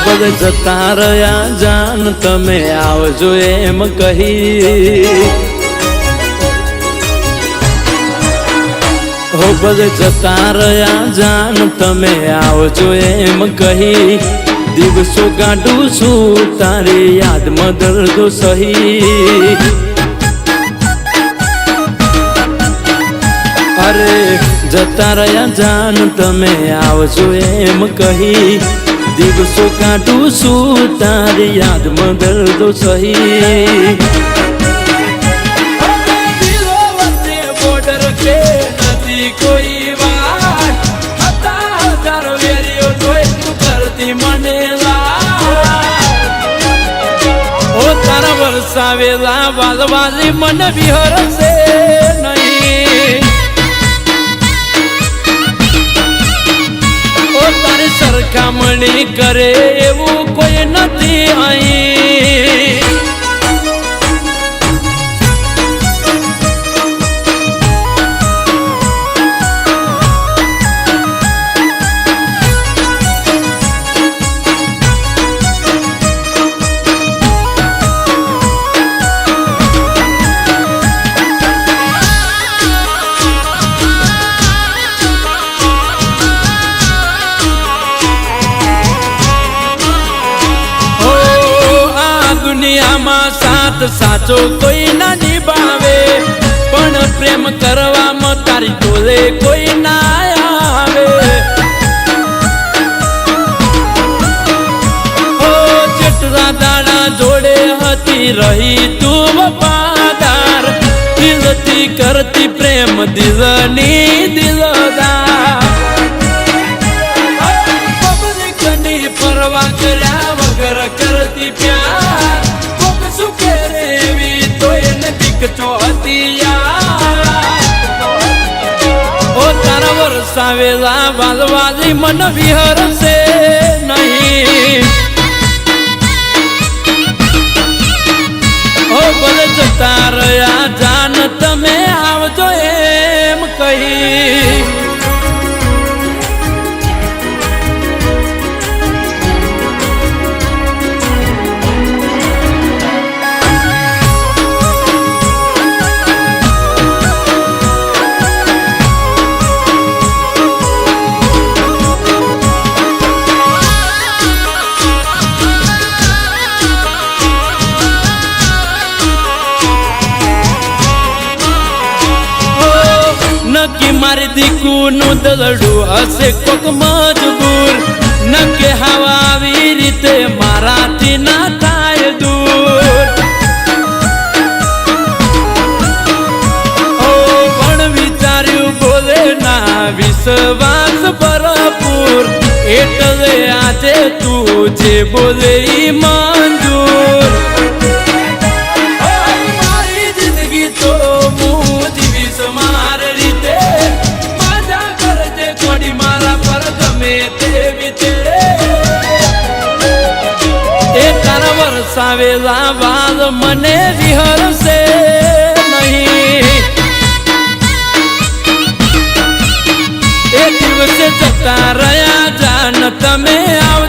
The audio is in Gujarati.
બધા જતા રહ્યા જાન તમે આવજો એમ કહી હો બધા જતા રહ્યા જાન તમે આવજો એમ કહી દિવસો કાઢું છું તારી યાદમાં દર્દો સહી અરે જતા રહ્યા જાન તમે આવજો એમ કહી દિવસો કાઢું છું તારી યાદમાં દર્દો સહી દિલો વચ્ચે બોર્ડર કે નથી કોઈ વાત હતા હજારો વેરીઓ જોઈ તું કરતી મને ઓ તારા વરસાવેલા વાલવાલી મને વિહરશે નહીં તારી સરખામણી કરે એવું કોઈ નથી અહીં દુનિયામાં સાથ સાચો કોઈ ના નિભાવે પણ પ્રેમ કરવામાં તારી ટોલે કોઈ ના આવે ઓ જેટલા દાડા જોડે હતી રહી તું વફાદાર દિલથી કરતી પ્રેમ દિલની દિલદાર પબ્લિકની પરવા કર્યા વગર કરતી પ્યાર ઓ તારા વરસાવેલા વાલવાલી મન વિહરશે નહીં ઓ ભલે જતા રહ્યા જાન તમે આવજો એમ કહી નક્કી મારી દીકુનું દલડું હશે કોક મજબૂર નકે હવા આવી રીતે મારાથી ના થાય દૂર ઓ પણ વિચાર્યું બોલે ના વિશ્વાસ ભરપૂર એટલે આજે તું જે બોલે ઈ મંજૂર મારી જિંદગી તો હું જીવીશ મારી રીતે મજા કરજે થોડી મારા પર ગમે તેવી તે એ તારા વરસાવેલા વાલ મને વિહરશે નહીં એ દિવસે જતા રહ્યા જાન તમે આવ